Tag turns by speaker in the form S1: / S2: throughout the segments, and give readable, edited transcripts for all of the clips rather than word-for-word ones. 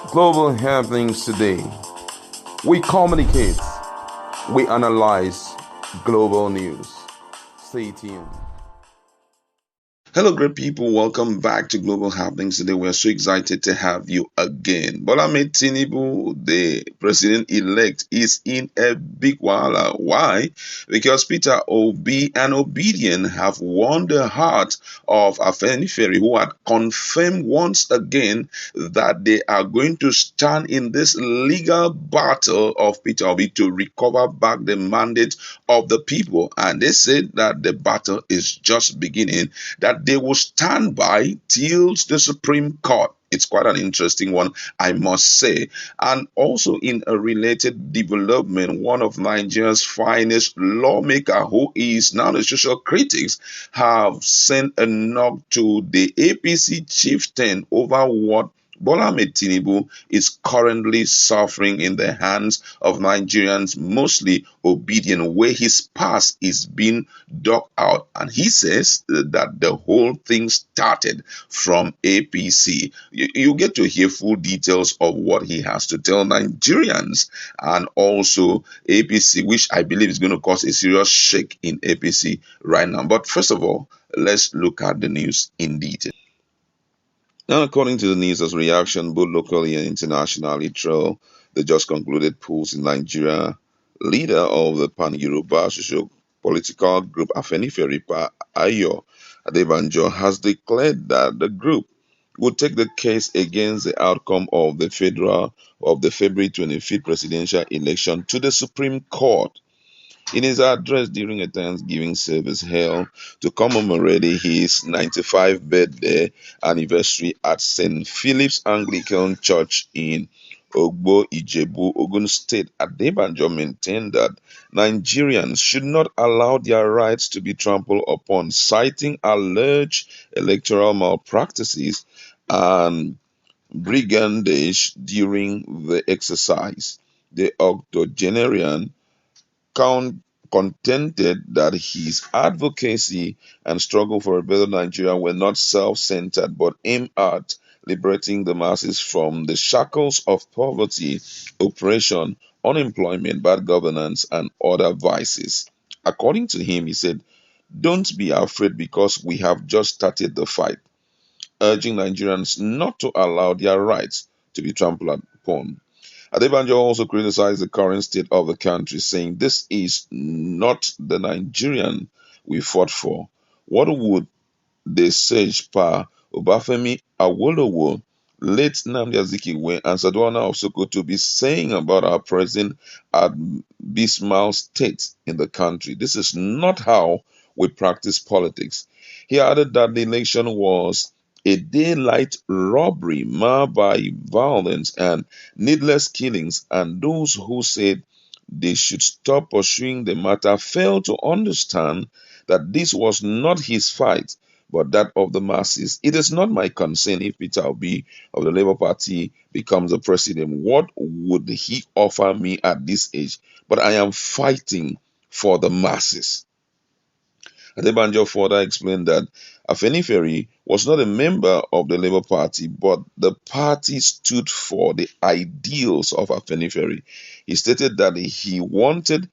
S1: Global happenings today. We communicate, we analyze global news. Stay tuned. Hello, great people. Welcome back to Global Happenings. Today, we are so excited to have you again. Bola Tinubu, the president-elect, is in a big wahala. Why? Because Peter Obi and Obedient have won the heart of Afenifere, who had confirmed once again that they are going to stand in this legal battle of Peter Obi to recover back the mandate of the people. And they said that the battle is just beginning, that they will stand by till the Supreme Court. It's quite an interesting one, I must say. And also, in a related development, one of Nigeria's finest lawmaker, who is now the social critics, have sent a knock to the APC chieftain over what Bola Tinubu is currently suffering in the hands of Nigerians, mostly obedient, where his past is being dug out. And he says that the whole thing started from APC. You get to hear full details of what he has to tell Nigerians, and also APC, which I believe is going to cause a serious shake in APC right now. But first of all, let's look at the news in detail. Now, according to the news as reaction, both locally and internationally, trail the just concluded polls in Nigeria, leader of the pan-Yoruba social political group Afenifere, Ayo Adebanjo, has declared that the group would take the case against the outcome of the February 25th presidential election to the Supreme Court. In his address during a Thanksgiving service held to commemorate his 95th birthday anniversary at St. Philip's Anglican Church in Ogbo, Ijebu, Ogun State, Adebanjo maintained that Nigerians should not allow their rights to be trampled upon, citing alleged electoral malpractices and brigandage during the exercise. The octogenarian contended that his advocacy and struggle for a better Nigeria were not self-centered but aimed at liberating the masses from the shackles of poverty, oppression, unemployment, bad governance, and other vices. According to him, he said, "Don't be afraid because we have just started the fight," urging Nigerians not to allow their rights to be trampled upon. Adebanjo also criticized the current state of the country, saying, "This is not the Nigerian we fought for. What would the sage Pa Obafemi Awolowo, late Nnamdi Azikiwe, and Sardauna of Sokoto be saying about our present abysmal state in the country? This is not how we practice politics." He added that the election was a daylight robbery marred by violence and needless killings, and those who said they should stop pursuing the matter failed to understand that this was not his fight, but that of the masses. "It is not my concern if Peter Obi of the Labour Party becomes the president. What would he offer me at this age? But I am fighting for the masses." Adebanjo further explained that Afenifere was not a member of the Labour Party, but the party stood for the ideals of Afenifere. He stated that he wanted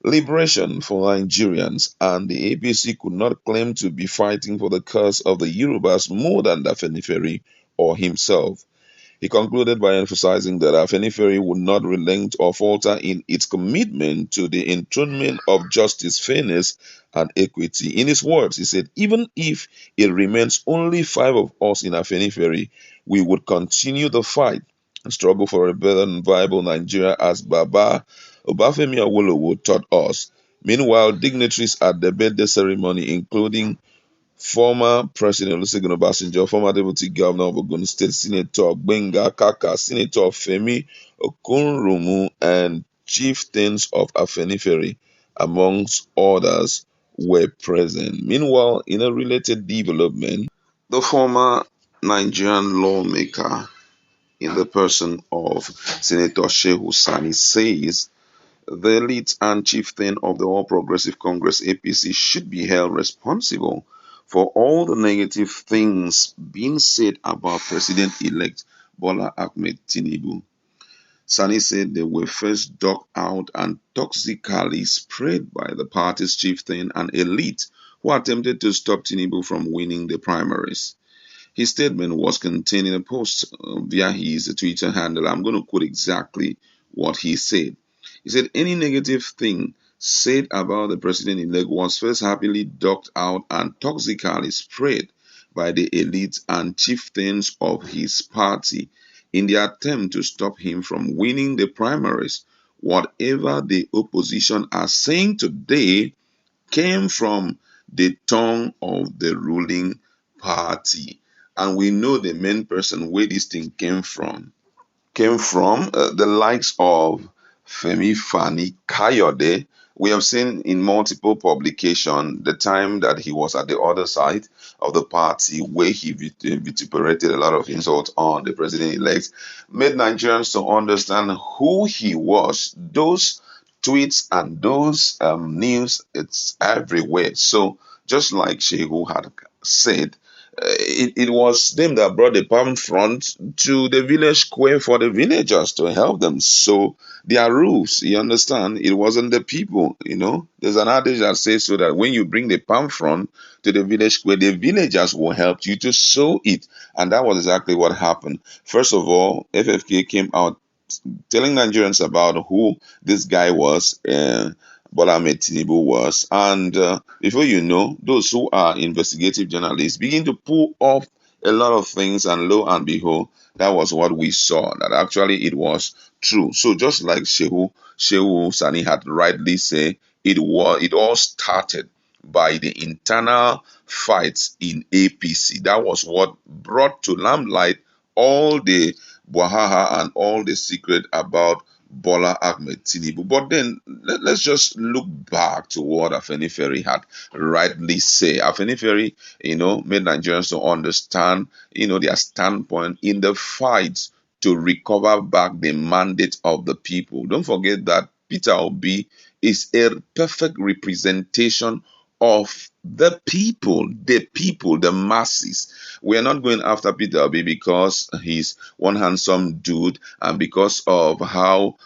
S1: liberation for Nigerians, and the APC could not claim to be fighting for the cause of the Yorubas more than Afenifere or himself. He concluded by emphasizing that Afenifere would not relent or falter in its commitment to the enthronement of justice, fairness, and equity. In his words, he said, "Even if it remains only five of us in Afenifere, we would continue the fight and struggle for a better and viable Nigeria as Baba Obafemi Awolowo taught us." Meanwhile, dignitaries at the birthday ceremony, including former President Olusegun Obasanjo, former Deputy Governor of Ogun State, Senator Gbenga Kaka, Senator Femi Okunrumu, and chieftains of Afenifere, amongst others, were present. Meanwhile, in a related development, the former Nigerian lawmaker, in the person of Senator Shehu Sani, says the elite and chieftain of the All Progressive Congress APC should be held responsible for all the negative things being said about President-elect Bola Ahmed Tinubu. Sani said they were first dug out and toxically sprayed by the party's chieftain and elite who attempted to stop Tinubu from winning the primaries. His statement was contained in a post via his Twitter handle. I'm going to quote exactly what he said. He said, any negative thing said about the president elect was first happily dug out and toxically sprayed by the elites and chieftains of his party in the attempt to stop him from winning the primaries. Whatever the opposition are saying today came from the tongue of the ruling party. And we know the main person where this thing came from the likes of Femi Fani Kayode. We have seen in multiple publications the time that he was at the other side of the party where he vituperated a lot of insults on the president-elect, made Nigerians to understand who he was. Those tweets and those news, it's everywhere. So just like Shehu had said, it was them that brought the palm front to the village square for the villagers to help them sow their roofs. You understand? It wasn't the people. There's an adage that says so that when you bring the palm front to the village square, the villagers will help you to sow it. And that was exactly what happened. First of all, FFK came out telling Nigerians about who this guy was, Bola Ahmed Tinubu was. And before you know, those who are investigative journalists begin to pull off a lot of things, and lo and behold, that was what we saw, that actually it was true. So just like Shehu Sani had rightly said, it all started by the internal fights in APC. That was what brought to limelight all the Waha and all the secret about Bola Ahmed Tinubu. But then let's just look back to what Afenifere had rightly said. Afenifere, made Nigerians to understand, their standpoint in the fight to recover back the mandate of the people. Don't forget that Peter Obi is a perfect representation of the people, the masses. We are not going after Peter Obi because he's one handsome dude and because of how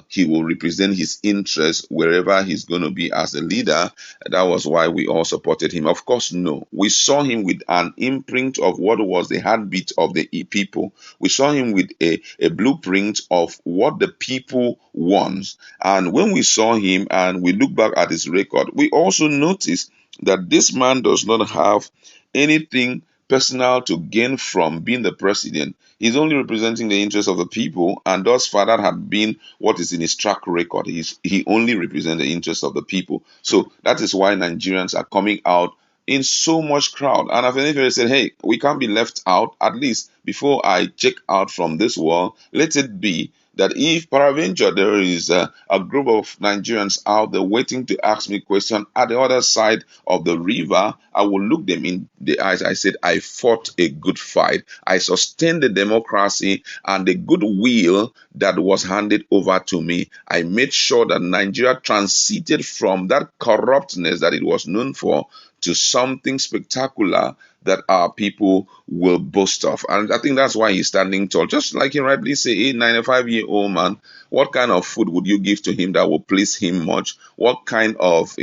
S1: he will represent his interests wherever he's going to be as a leader. That was why we all supported him. Of course, no. We saw him with an imprint of what was the heartbeat of the people. We saw him with a blueprint of what the people want. And when we saw him and we look back at his record, we also noticed that this man does not have anything personal to gain from being the president. He's only representing the interests of the people, and thus far that had been what is in his track record. He only represents the interests of the people. So that is why Nigerians are coming out in so much crowd. And Afenifere said, hey, we can't be left out. At least before I check out from this world, let it be that if peradventure there is a group of Nigerians out there waiting to ask me questions at the other side of the river, I will look them in the eyes. I said, I fought a good fight. I sustained the democracy and the goodwill that was handed over to me. I made sure that Nigeria transited from that corruptness that it was known for to something spectacular that our people will boast of. And I think that's why he's standing tall. Just like you rightly say, a 95-year-old man, what kind of food would you give to him that will please him much? What kind of,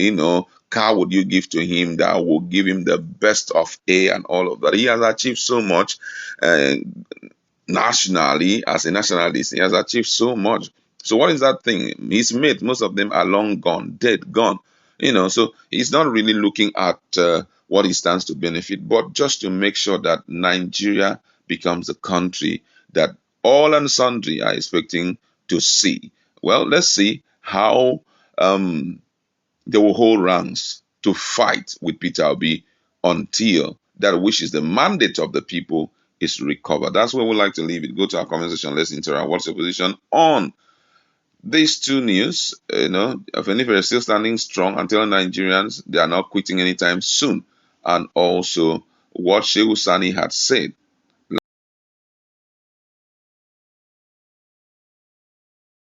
S1: car would you give to him that will give him the best of A and all of that? He has achieved so much nationally, as a nationalist. He has achieved so much. So what is that thing? His mates, most of them are long gone, dead, gone. So he's not really looking at what he stands to benefit, but just to make sure that Nigeria becomes a country that all and sundry are expecting to see. Well, let's see how they will hold ranks to fight with Peter Obi until that which is the mandate of the people is recovered. That's where we like to leave it. Go to our comment section. Let's interact. What's your position on these two news? Afenifere is still standing strong and telling Nigerians they are not quitting anytime soon. And also what Shehu Sani had said